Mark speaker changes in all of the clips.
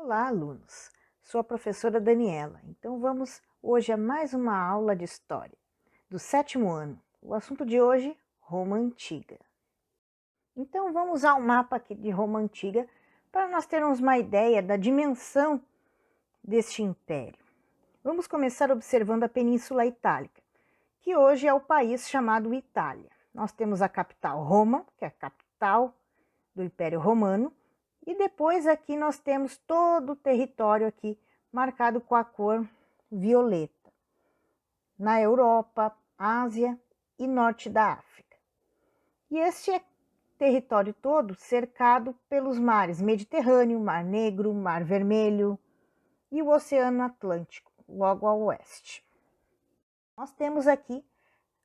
Speaker 1: Olá, alunos! Sou a professora Daniela. Então vamos hoje a mais uma aula de História do 7º ano. O assunto de hoje, Roma Antiga. Então vamos usar o mapa aqui de Roma Antiga para nós termos uma ideia da dimensão deste império. Vamos começar observando a Península Itálica, que hoje é o país chamado Itália. Nós temos a capital Roma, que é a capital do Império Romano, e depois aqui nós temos todo o território aqui marcado com a cor violeta, na Europa, Ásia e norte da África. E este é território todo cercado pelos mares Mediterrâneo, Mar Negro, Mar Vermelho e o Oceano Atlântico, logo ao oeste. Nós temos aqui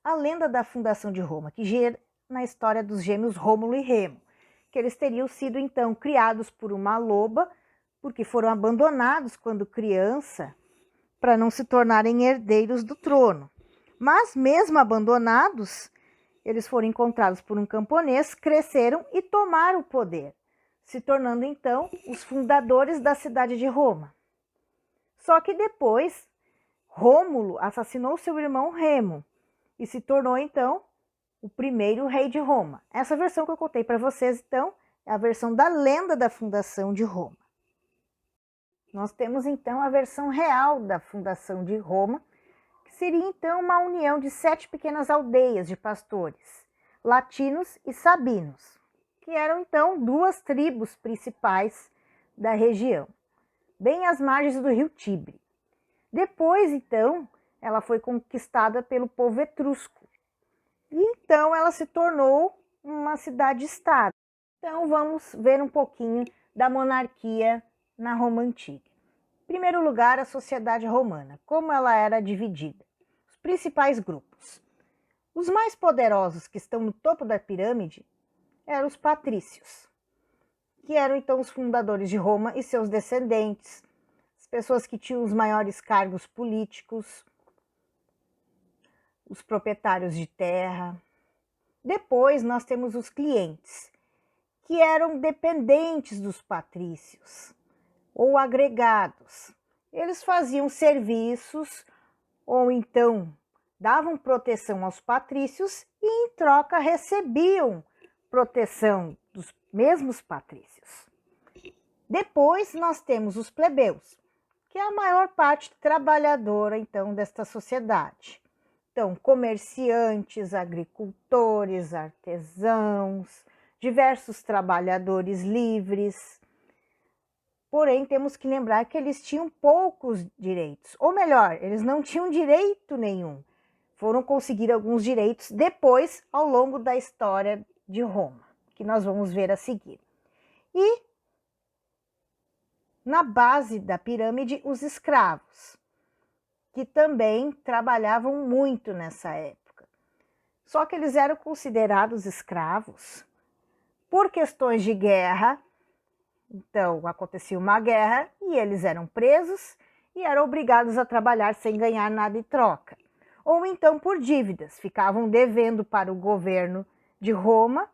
Speaker 1: a lenda da fundação de Roma, que gira na história dos gêmeos Rômulo e Remo, que eles teriam sido então criados por uma loba, porque foram abandonados quando criança, para não se tornarem herdeiros do trono. Mas mesmo abandonados, eles foram encontrados por um camponês, cresceram e tomaram o poder, se tornando então os fundadores da cidade de Roma. Só que depois, Rômulo assassinou seu irmão Remo e se tornou então o primeiro rei de Roma. Essa versão que eu contei para vocês, então, é a versão da lenda da fundação de Roma. Nós temos, então, a versão real da fundação de Roma, que seria, então, uma união de 7 pequenas aldeias de pastores, latinos e sabinos, que eram, então, 2 tribos principais da região, bem às margens do rio Tibre. Depois, então, ela foi conquistada pelo povo etrusco, e então ela se tornou uma cidade-estado. Então vamos ver um pouquinho da monarquia na Roma Antiga. Em primeiro lugar, a sociedade romana, como ela era dividida. Os principais grupos. Os mais poderosos que estão no topo da pirâmide eram os patrícios, que eram então os fundadores de Roma e seus descendentes, as pessoas que tinham os maiores cargos políticos, os proprietários de terra. Depois nós temos os clientes, que eram dependentes dos patrícios ou agregados. Eles faziam serviços ou então davam proteção aos patrícios e em troca recebiam proteção dos mesmos patrícios. Depois nós temos os plebeus, que é a maior parte trabalhadora então desta sociedade. Então, comerciantes, agricultores, artesãos, diversos trabalhadores livres. Porém, temos que lembrar que eles tinham poucos direitos, ou melhor, eles não tinham direito nenhum. Foram conseguir alguns direitos depois, ao longo da história de Roma, que nós vamos ver a seguir. E, na base da pirâmide, os escravos, que também trabalhavam muito nessa época. Só que eles eram considerados escravos por questões de guerra. Então, acontecia uma guerra e eles eram presos e eram obrigados a trabalhar sem ganhar nada em troca. Ou então por dívidas, ficavam devendo para o governo de Roma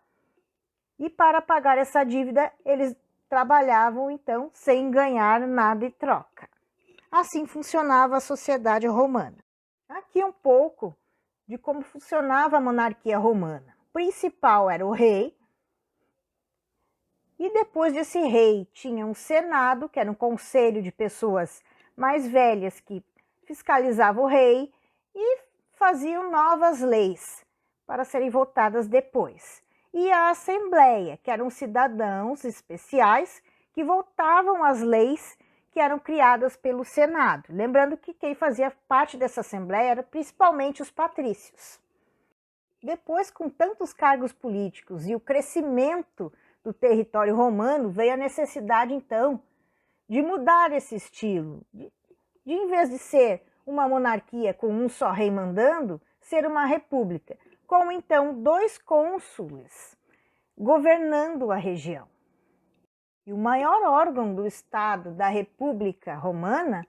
Speaker 1: e para pagar essa dívida eles trabalhavam então sem ganhar nada em troca. Assim funcionava a sociedade romana. Aqui um pouco de como funcionava a monarquia romana. O principal era o rei, e depois desse rei tinha um senado, que era um conselho de pessoas mais velhas que fiscalizavam o rei e faziam novas leis para serem votadas depois. E a assembleia, que eram cidadãos especiais que votavam as leis que eram criadas pelo Senado. Lembrando que quem fazia parte dessa assembleia eram principalmente os patrícios. Depois, com tantos cargos políticos e o crescimento do território romano, veio a necessidade, então, de mudar esse estilo. De em vez de ser uma monarquia com um só rei mandando, ser uma república, com, então, 2 cônsules governando a região. E o maior órgão do Estado da República Romana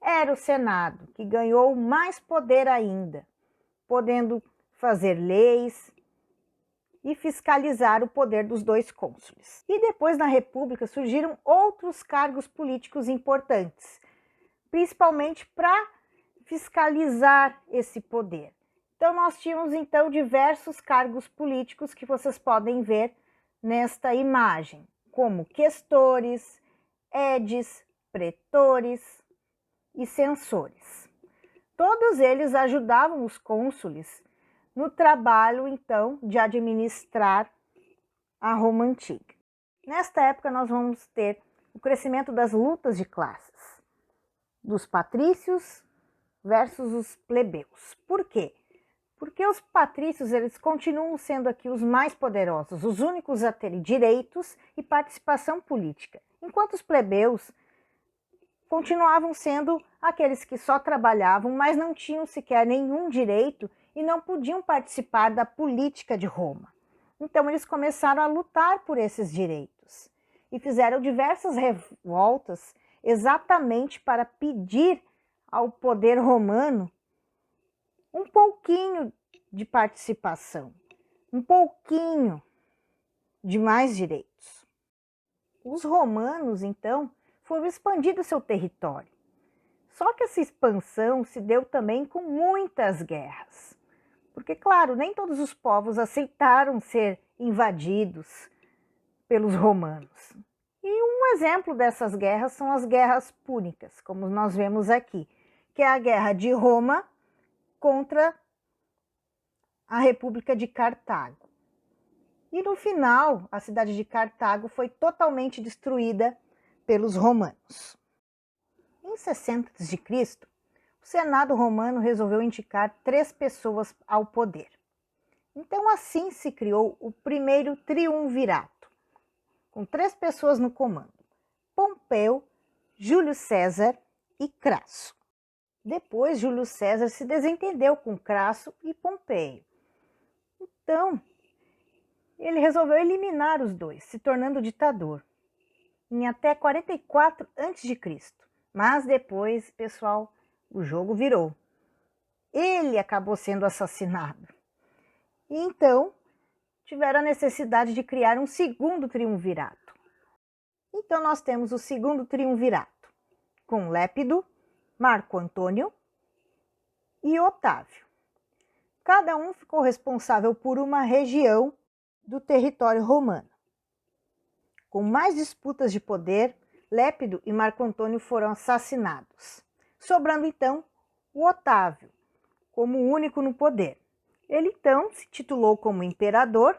Speaker 1: era o Senado, que ganhou mais poder ainda, podendo fazer leis e fiscalizar o poder dos dois cônsules. E depois, na República, surgiram outros cargos políticos importantes, principalmente para fiscalizar esse poder. Então, nós tínhamos, então, diversos cargos políticos que vocês podem ver nesta imagem, como questores, edes, pretores e censores. Todos eles ajudavam os cônsules no trabalho, então, de administrar a Roma antiga. Nesta época, nós vamos ter o crescimento das lutas de classes, dos patrícios versus os plebeus. Por quê? Porque os patrícios, eles continuam sendo aqui os mais poderosos, os únicos a terem direitos e participação política, enquanto os plebeus continuavam sendo aqueles que só trabalhavam, mas não tinham sequer nenhum direito e não podiam participar da política de Roma. Então eles começaram a lutar por esses direitos e fizeram diversas revoltas exatamente para pedir ao poder romano um pouquinho de participação, um pouquinho de mais direitos. Os romanos, então, foram expandindo seu território. Só que essa expansão se deu também com muitas guerras. Porque, claro, nem todos os povos aceitaram ser invadidos pelos romanos. E um exemplo dessas guerras são as guerras púnicas, como nós vemos aqui, que é a guerra de Roma contra a República de Cartago. E no final, a cidade de Cartago foi totalmente destruída pelos romanos. Em 60 a.C., o Senado romano resolveu indicar 3 pessoas ao poder. Então assim se criou o primeiro triunvirato, com 3 pessoas no comando: Pompeu, Júlio César e Crasso. Depois, Júlio César se desentendeu com Crasso e Pompeio. Então, ele resolveu eliminar os dois, se tornando ditador, em até 44 a.C. Mas depois, pessoal, o jogo virou. Ele acabou sendo assassinado. E então, tiveram a necessidade de criar um segundo triunvirato. Então, nós temos o segundo triunvirato, com Lépido, Marco Antônio e Otávio. Cada um ficou responsável por uma região do território romano. Com mais disputas de poder, Lépido e Marco Antônio foram assassinados, sobrando então o Otávio como o único no poder. Ele então se titulou como imperador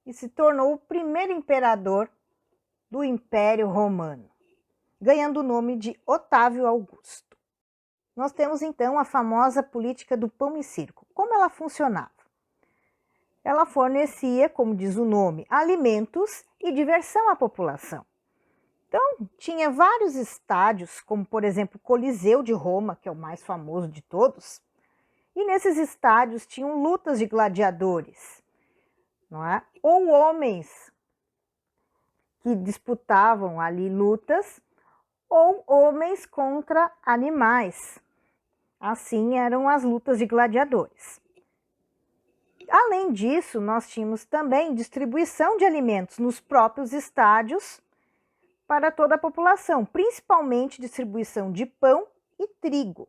Speaker 1: e se tornou o primeiro imperador do Império Romano, ganhando o nome de Otávio Augusto. Nós temos então a famosa política do pão e circo. Como ela funcionava? Ela fornecia, como diz o nome, alimentos e diversão à população. Então, tinha vários estádios, como por exemplo o Coliseu de Roma, que é o mais famoso de todos, e nesses estádios tinham lutas de gladiadores, não é? Ou homens que disputavam ali lutas, ou homens contra animais. Assim eram as lutas de gladiadores. Além disso, nós tínhamos também distribuição de alimentos nos próprios estádios para toda a população, principalmente distribuição de pão e trigo.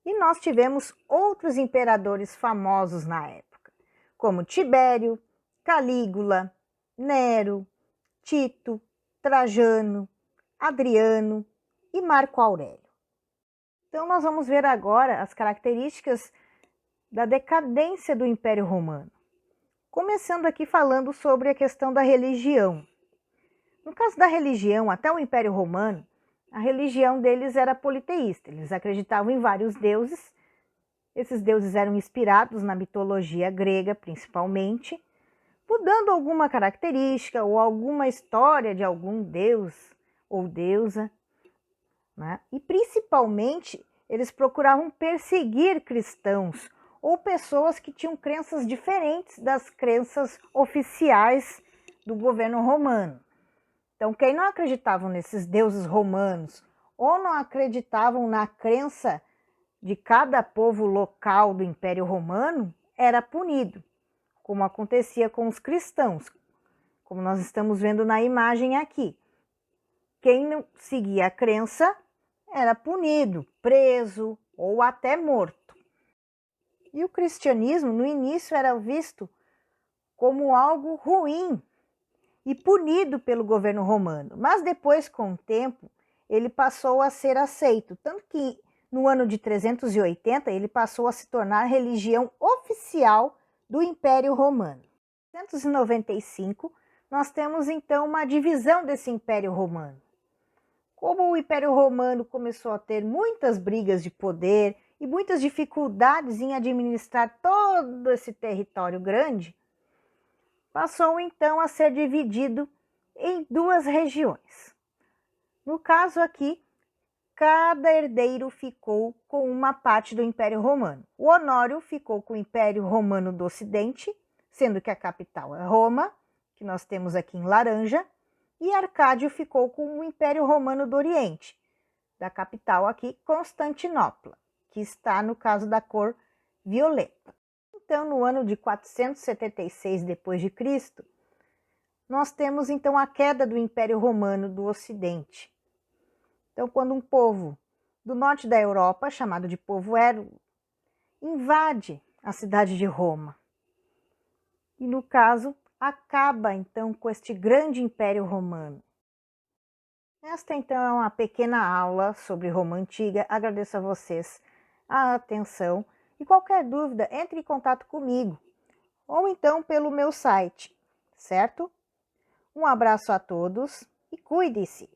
Speaker 1: E nós tivemos outros imperadores famosos na época, como Tibério, Calígula, Nero, Tito, Trajano, Adriano e Marco Aurélio. Então nós vamos ver agora as características da decadência do Império Romano. Começando aqui falando sobre a questão da religião. No caso da religião, até o Império Romano, a religião deles era politeísta. Eles acreditavam em vários deuses. Esses deuses eram inspirados na mitologia grega, principalmente, mudando alguma característica ou alguma história de algum deus ou deusa, né? E principalmente, eles procuravam perseguir cristãos ou pessoas que tinham crenças diferentes das crenças oficiais do governo romano. Então, quem não acreditavam nesses deuses romanos ou não acreditavam na crença de cada povo local do Império Romano era punido como acontecia com os cristãos, como nós estamos vendo na imagem aqui. Quem não seguia a crença era punido, preso ou até morto. E o cristianismo, no início, era visto como algo ruim e punido pelo governo romano. Mas depois, com o tempo, ele passou a ser aceito. Tanto que no ano de 380, ele passou a se tornar religião oficial do Império Romano. Em 395, nós temos então uma divisão desse Império Romano. Como o Império Romano começou a ter muitas brigas de poder e muitas dificuldades em administrar todo esse território grande, passou então a ser dividido em duas regiões. No caso aqui, cada herdeiro ficou com uma parte do Império Romano. O Honório ficou com o Império Romano do Ocidente, sendo que a capital é Roma, que nós temos aqui em laranja, e Arcádio ficou com o Império Romano do Oriente, da capital aqui, Constantinopla, que está no caso da cor violeta. Então, no ano de 476 d.C., nós temos então a queda do Império Romano do Ocidente. Então, quando um povo do norte da Europa, chamado de povo Érgo, invade a cidade de Roma, e no caso, acaba então com este grande Império Romano. Esta então é uma pequena aula sobre Roma Antiga. Agradeço a vocês a atenção e qualquer dúvida, entre em contato comigo ou então pelo meu site, certo? Um abraço a todos e cuide-se!